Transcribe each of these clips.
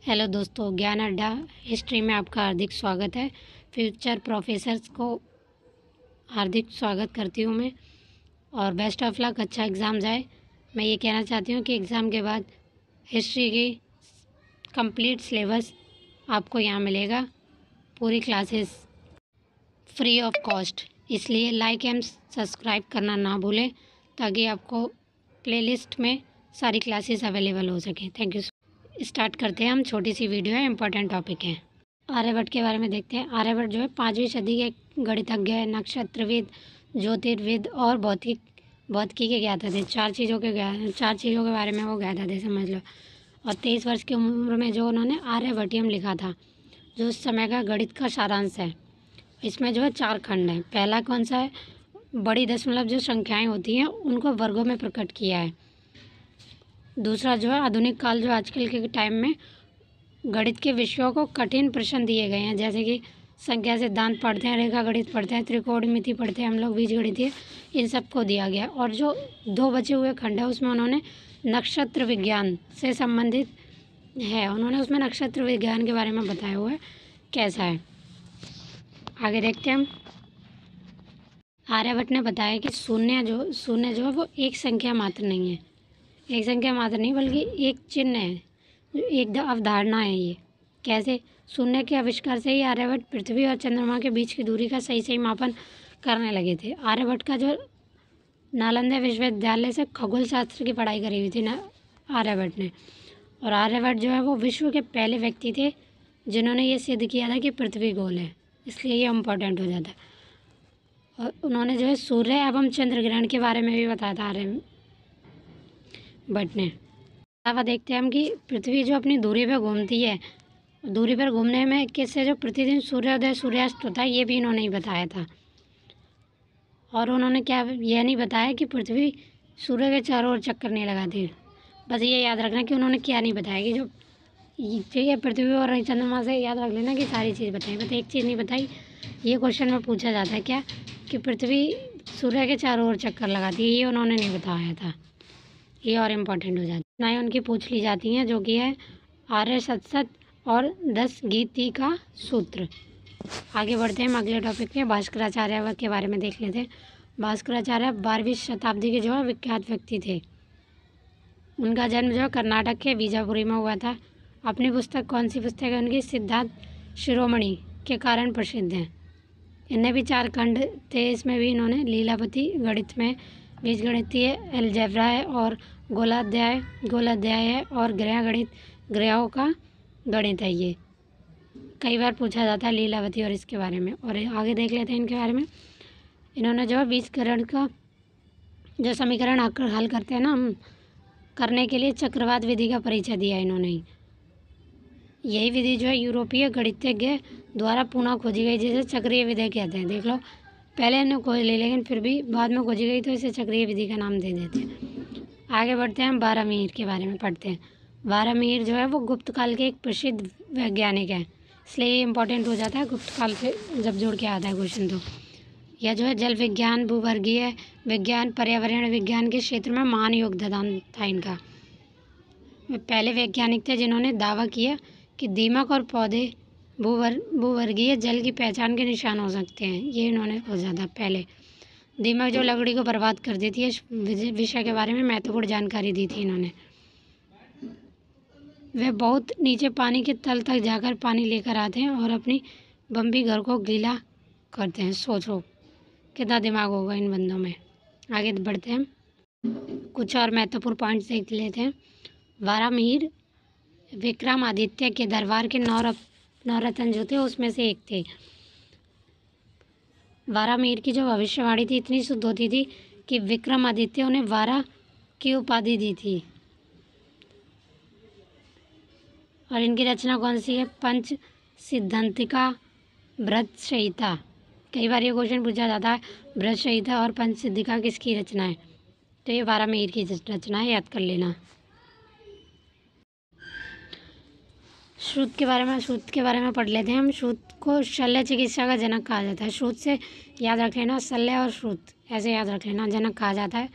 Hello दोस्तों, ज्ञान अड्डा हिस्ट्री में आपका हार्दिक स्वागत है। फ्यूचर प्रोफेसर्स को हार्दिक स्वागत करती हूँ मैं और बेस्ट ऑफ लक। अच्छा एग्ज़ाम जाए। मैं ये कहना चाहती हूँ कि एग्ज़ाम के बाद हिस्ट्री की कंप्लीट सिलेबस आपको यहाँ मिलेगा, पूरी क्लासेस फ्री ऑफ कॉस्ट। इसलिए लाइक एंड सब्सक्राइब करना ना भूलें ताकि आपको प्लेलिस्ट में सारी क्लासेस अवेलेबल हो सकें। Thank you. स्टार्ट करते हैं। हम छोटी सी वीडियो है, इंपॉर्टेंट टॉपिक है। आर्यभट्ट के बारे में देखते हैं। आर्यभट्ट जो है 5वीं सदी के गणितज्ञ, नक्षत्रविद, ज्योतिर्विद और भौतिकी के ज्ञाता थे। चार चीज़ों के बारे में वो ज्ञाता थे, समझ लो। और 23 वर्ष की उम्र में जो उन्होंने आर्यभट्टियम लिखा था, जो उस समय का गणित का सारांश है। इसमें जो है 4 खंड हैं। पहला कौन सा है? बड़ी दशमलव जो संख्याएँ होती हैं उनको वर्गों में प्रकट किया है। दूसरा जो है आधुनिक काल, जो आजकल के टाइम में गणित के विषयों को कठिन प्रश्न दिए गए हैं, जैसे कि संख्या सिद्धांत पढ़ते हैं, रेखा गणित पढ़ते हैं, त्रिकोणमिति पढ़ते हैं हम लोग, बीजगणितीय, इन सब को दिया गया। और जो 2 बचे हुए खंड है उसमें उन्होंने नक्षत्र विज्ञान से संबंधित है, उन्होंने उसमें नक्षत्र विज्ञान के बारे में बताया हुआ है कैसा है। आगे देखते हैं हम। आर्यभट्ट ने बताया कि शून्य जो है वो एक संख्या मात्र नहीं है, एक संख्या मात्र नहीं बल्कि एक चिन्ह है, एक अवधारणा है। ये कैसे? शून्य के आविष्कार से ही आर्यभट्ट पृथ्वी और चंद्रमा के बीच की दूरी का सही मापन करने लगे थे। आर्यभट्ट का जो नालंदा विश्वविद्यालय से खगोल शास्त्र की पढ़ाई करी हुई थी ना आर्यभट्ट ने। और आर्यभट्ट जो है वो विश्व के पहले व्यक्ति थे जिन्होंने ये सिद्ध किया था कि पृथ्वी गोल है, इसलिए ये इम्पोर्टेंट हो जाता है। और उन्होंने जो है सूर्य एवं चंद्र ग्रहण के बारे में भी बताया था आर्यभट्ट ने। अलावा देखते हैं हम कि पृथ्वी जो अपनी दूरी पर घूमती है, दूरी पर घूमने में किससे जो प्रतिदिन सूर्योदय सूर्यास्त होता है, ये भी इन्होंने ही बताया था। और उन्होंने क्या यह नहीं बताया कि पृथ्वी सूर्य के चारों ओर चक्कर नहीं लगाती। बस ये याद रखना कि उन्होंने क्या नहीं बताया कि जो ठीक है पृथ्वी और चंद्रमा से याद रख लेना कि सारी चीज़ बताई, बस एक चीज़ नहीं बताई। ये क्वेश्चन में पूछा जाता है क्या कि पृथ्वी सूर्य के चारों ओर चक्कर लगाती है, ये उन्होंने नहीं बताया था। ये और इम्पोर्टेंट हो जाती है। रचनाएँ उनकी पूछ ली जाती हैं, जो कि है आर्य सतसत और 10 गीति का सूत्र। आगे बढ़ते हैं हम अगले टॉपिक पे। भास्कराचार्य के बारे में देख लेते हैं। भास्कराचार्य 12वीं शताब्दी के जो है विख्यात व्यक्ति थे। उनका जन्म जो है कर्नाटक के बीजापुरी में हुआ था। अपनी पुस्तक, कौन सी पुस्तक है उनकी? सिद्धांत शिरोमणि के कारण प्रसिद्ध हैं। इनने भी 4 खंड थे, इसमें भी इन्होंने लीलावती गणित में बीजगणितीय अलजेब्रा है और गोलाध्याय है और ग्रह गणित, ग्रहों का गणित है। ये कई बार पूछा जाता है लीलावती और इसके बारे में। और आगे देख लेते हैं इनके बारे में। इन्होंने जो है बीजगणित का जो समीकरण हल करते हैं ना हम, करने के लिए चक्रवात विधि का परिचय दिया इन्होंने ही। यही विधि जो है यूरोपीय गणितज्ञ द्वारा पुनः खोजी गई, जिसे चक्रीय विधि कहते हैं। देख लो, पहले इन्हें खोज ली लेकिन फिर भी बाद में खोजी गई तो इसे चक्रीय विधि का नाम दे देते हैं। आगे बढ़ते हैं हम बारहमीर के बारे में पढ़ते हैं। बारहमीर जो है वो गुप्त काल के एक प्रसिद्ध वैज्ञानिक है, इसलिए ये इंपॉर्टेंट हो जाता है गुप्त काल से जब जोड़ के आता है क्वेश्चन। तो यह जो है जल विज्ञान, भूवर्गीय विज्ञान, पर्यावरण विज्ञान के क्षेत्र में महान योगदान था इनका। वे पहले वैज्ञानिक थे जिन्होंने दावा किया कि दीमक और पौधे भूवर्गीय जल की पहचान के निशान हो सकते हैं। ये इन्होंने खोजा था पहले। दीमक जो लकड़ी को बर्बाद कर देती है, इस विषय के बारे में महत्वपूर्ण जानकारी दी थी इन्होंने। वे बहुत नीचे पानी के तल तक जाकर पानी लेकर आते हैं और अपनी बम्बी घर को गीला करते हैं। सोचो कितना दिमाग होगा इन बंदों में। आगे बढ़ते हैं, कुछ और महत्वपूर्ण पॉइंट्स देख लेते हैं। बारहमीर विक्रमादित्य के दरबार के 9 रत्न जो थे उसमें से एक थे। बारहमीर की जो भविष्यवाणी थी इतनी शुद्ध होती थी कि विक्रमादित्य उन्हें 12 की उपाधि दी थी। और इनकी रचना कौन सी है? पंच सिद्धांतिका बृहत संहिता। कई बार ये क्वेश्चन पूछा जाता है बृहत संहिता और पंच सिद्धिका किसकी रचना है, तो ये बारहमीर की रचना है, याद कर लेना। श्रुत के बारे में पढ़ लेते हैं हम। श्रुत को शल्य चिकित्सा का जनक कहा जाता है। श्रुत से याद रख लेना, शल्य और श्रुत ऐसे याद रख लेना, जनक कहा जाता है।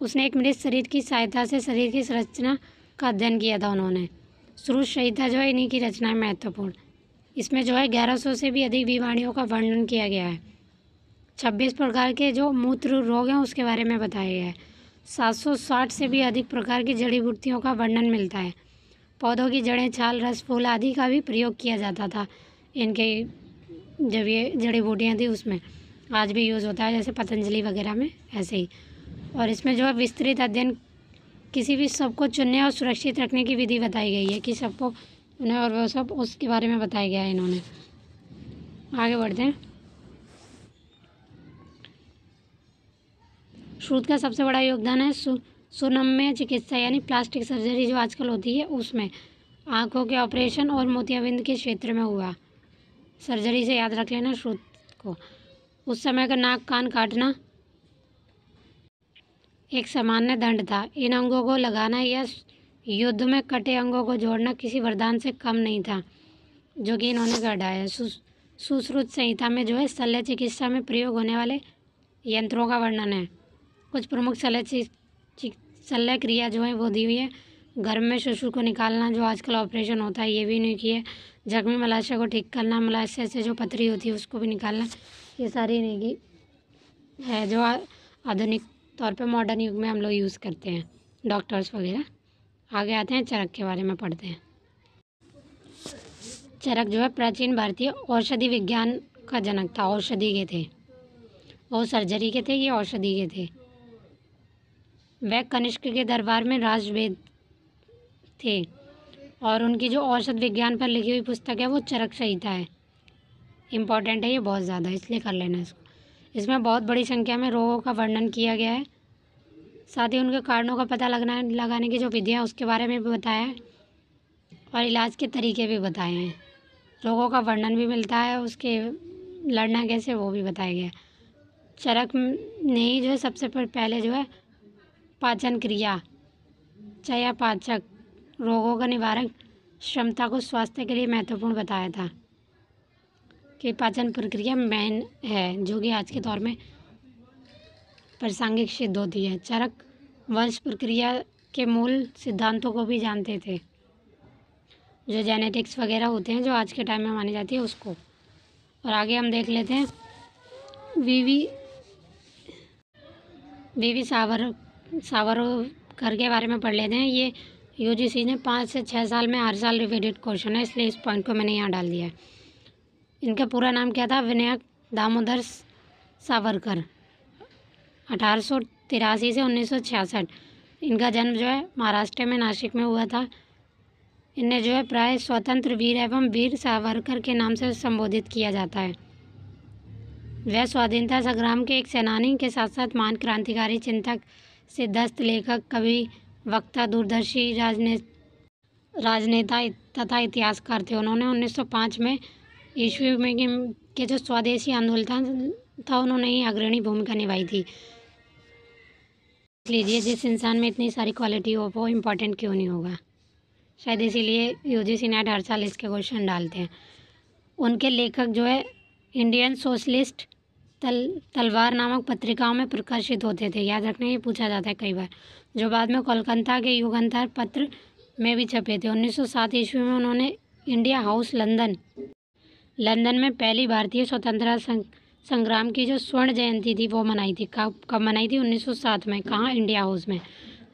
उसने एक मृत शरीर की सहायता से शरीर की संरचना का अध्ययन किया था उन्होंने। श्रुत संहिता जो है इन्हीं की रचनाएं महत्वपूर्ण। इसमें जो है 1100 से भी अधिक बीमारियों का वर्णन किया गया है। 26 प्रकार के जो मूत्र रोग हैं उसके बारे में बताया गया है। 760 से भी अधिक प्रकार की जड़ी बूटियों का वर्णन मिलता है। पौधों की जड़ें, छाल, रस, फूल आदि का भी प्रयोग किया जाता था इनके, जब ये जड़ी बूटियाँ थी उसमें। आज भी यूज़ होता है जैसे पतंजलि वगैरह में, ऐसे ही। और इसमें जो है विस्तृत अध्ययन, किसी भी शब्द को चुनने और सुरक्षित रखने की विधि बताई गई है कि सबको उन्हें, और वो सब उसके बारे में बताया गया है इन्होंने। आगे बढ़ते हैं। श्रुत का सबसे बड़ा योगदान है सुनम्य चिकित्सा यानी प्लास्टिक सर्जरी जो आजकल होती है उसमें। आँखों के ऑपरेशन और मोतियाबिंद के क्षेत्र में हुआ सर्जरी से याद रख लेना श्रुत को। उस समय का नाक कान काटना एक सामान्य दंड था। इन अंगों को लगाना या युद्ध में कटे अंगों को जोड़ना किसी वरदान से कम नहीं था, जो कि इन्होंने गढ़ाया। सुश्रुत संहिता में जो है शल्य चिकित्सा में प्रयोग होने वाले यंत्रों का वर्णन है। कुछ प्रमुख शल्य क्रिया जो है वो दी हुई है। गर्भ में शिशु को निकालना, जो आजकल ऑपरेशन होता है, ये भी नहीं किया। जख्मी मलाशय को ठीक करना, मलाशय से जो पथरी होती है उसको भी निकालना, ये सारी नहीं की है जो आधुनिक तौर पे मॉडर्न युग में हम लोग यूज़ करते हैं, डॉक्टर्स वगैरह। आगे आते हैं, चरक के बारे में पढ़ते हैं। चरक जो है प्राचीन भारतीय औषधि विज्ञान का जनक था। औषधि के थे वो, सर्जरी के थे, ये औषधि के थे। वह कनिष्क के दरबार में राजवेद थे और उनकी जो औषध विज्ञान पर लिखी हुई पुस्तक है वो चरक संहिता है। इम्पॉर्टेंट है ये बहुत ज़्यादा, इसलिए कर लेना इसको। इसमें बहुत बड़ी संख्या में रोगों का वर्णन किया गया है, साथ ही उनके कारणों का पता लगाने की जो विधियाँ उसके बारे में भी बताया है और इलाज के तरीके भी बताए हैं। रोगों का वर्णन भी मिलता है, उसके लड़ना कैसे वो भी बताया गया। चरक ने ही जो है सबसे पहले जो है पाचन क्रिया, चयापाचक, रोगों का निवारक क्षमता को स्वास्थ्य के लिए महत्वपूर्ण बताया था कि पाचन प्रक्रिया मेन है, जो कि आज के दौर में प्रासंगिक सिद्ध होती है। चरक वंश प्रक्रिया के मूल सिद्धांतों को भी जानते थे, जो जेनेटिक्स वगैरह होते हैं जो आज के टाइम में मानी जाती है उसको। और आगे हम देख लेते हैं वीवी सावरकर के बारे में पढ़ लेते हैं। ये यूजीसी ने 5 से 6 साल में हर साल रिपीटेड क्वेश्चन है, इसलिए इस पॉइंट को मैंने यहाँ डाल दिया है। इनका पूरा नाम क्या था? विनायक दामोदर सावरकर। 1883 से 1966। इनका जन्म जो है महाराष्ट्र में नासिक में हुआ था। इन्हें जो है प्राय स्वतंत्र वीर एवं वीर सावरकर के नाम से संबोधित किया जाता है। वह स्वाधीनता संग्राम के एक सेनानी के साथ साथ महान क्रांतिकारी, चिंतक, सिद्धस्त, लेखक, कवि, वक्ता, दूरदर्शी, राजनेता तथा इतिहासकार थे। उन्होंने 1905 में ईस्वी में के जो स्वदेशी आंदोलन था उन्होंने ही अग्रणी भूमिका निभाई थी। लीजिए, जिस इंसान में इतनी सारी क्वालिटी हो वो इम्पोर्टेंट क्यों नहीं होगा? शायद इसीलिए यूजीसी नेट हर साल इसके क्वेश्चन डालते हैं। उनके लेखक जो है इंडियन सोशलिस्ट तलवार नामक पत्रिकाओं में प्रकाशित होते थे। याद रखना, ये पूछा जाता है कई बार। जो बाद में कोलकाता के युगांतर पत्र में भी छपे थे। 1907 ईस्वी में उन्होंने इंडिया हाउस लंदन में पहली भारतीय स्वतंत्रता संग्राम की जो स्वर्ण जयंती थी वो मनाई थी। कब मनाई थी? 1907 में। कहाँ? इंडिया हाउस में,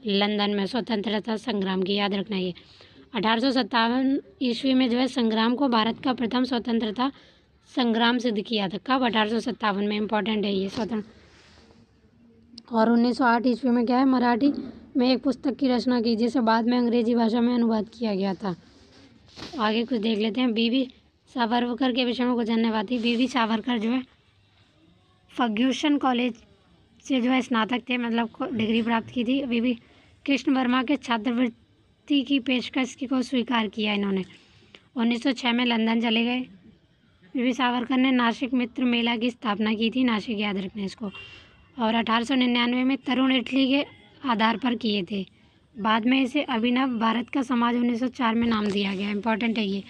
लंदन में, स्वतंत्रता संग्राम की। याद रखना ये। 1857 ईस्वी में जो है संग्राम को भारत का प्रथम स्वतंत्रता संग्राम सिद्ध किया था। कब? 1857 में। इम्पोर्टेंट है ये स्वतंत्र। और 1908 ईस्वी में क्या है, मराठी में एक पुस्तक की रचना की जिसे बाद में अंग्रेजी भाषा में अनुवाद किया गया था। आगे कुछ देख लेते हैं। वीवी सावरकर के विषय में कुछ जानने वाली थी। वीवी सावरकर जो है फर्ग्यूसन कॉलेज से जो है स्नातक थे, मतलब डिग्री प्राप्त की थी। वीवी कृष्ण वर्मा के छात्रवृत्ति की पेशकश को स्वीकार किया इन्होंने। 1906 में लंदन चले गए। वीवी सावरकर ने नासिक मित्र मेला की स्थापना की थी। नासिक, याद रखना इसको। और 1899 में तरुण इटली के आधार पर किए थे। बाद में इसे अभिनव भारत का समाज 1904 में नाम दिया गया। इम्पोर्टेंट है ये।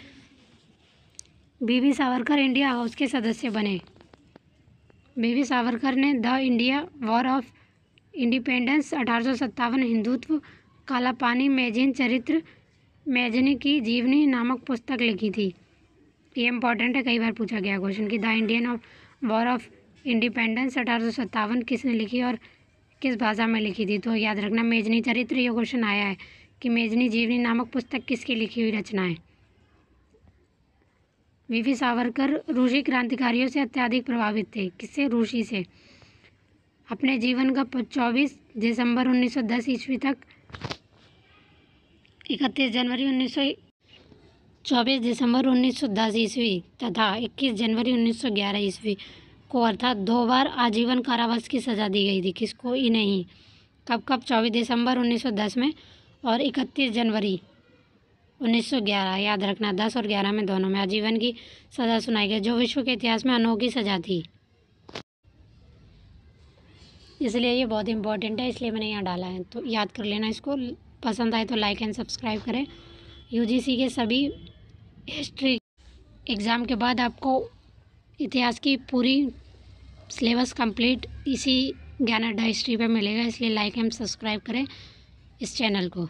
वीवी सावरकर इंडिया हाउस के सदस्य बने। वीवी सावरकर ने the India war of independence 1857, Hindutva, काला पानी, मैगजीन, चरित्र मेजनी की जीवनी नामक पुस्तक लिखी थी? ये इम्पॉर्टेंट है, कई बार पूछा गया क्वेश्चन कि the Indian war of independence 1857 किसने लिखी और किस भाषा में लिखी थी? तो याद रखना मेजनी चरित्र, ये क्वेश्चन आया है कि मेजनी जीवनी नामक पुस्तक किसकी लिखी हुई रचना है। वीवी सावरकर रूसी क्रांतिकारियों से अत्यधिक प्रभावित थे। किससे? रूसी से। अपने जीवन का 24 दिसंबर 1910 ईस्वी तक 31 जनवरी 24 दिसंबर 1910 ईस्वी तथा 21 जनवरी 1911 ईस्वी को अर्थात 2 बार आजीवन कारावास की सज़ा दी गई थी। किसको? इन्हें ही। कब 24 दिसंबर 1910 में और 31 जनवरी 1911, याद रखना 10 और 11 में, दोनों में आजीवन की सज़ा सुनाई गई, जो विश्व के इतिहास में अनोखी सज़ा थी। इसलिए ये बहुत इंपॉर्टेंट है, इसलिए मैंने यहाँ डाला है, तो याद कर लेना इसको। पसंद आए तो लाइक एंड सब्सक्राइब करें। यूजीसी के सभी हिस्ट्री एग्ज़ाम के बाद आपको इतिहास की पूरी सिलेबस कंप्लीट इसी ज्ञान अड्डा हिस्ट्री पे मिलेगा, इसलिए लाइक एंड सब्सक्राइब करें इस चैनल को।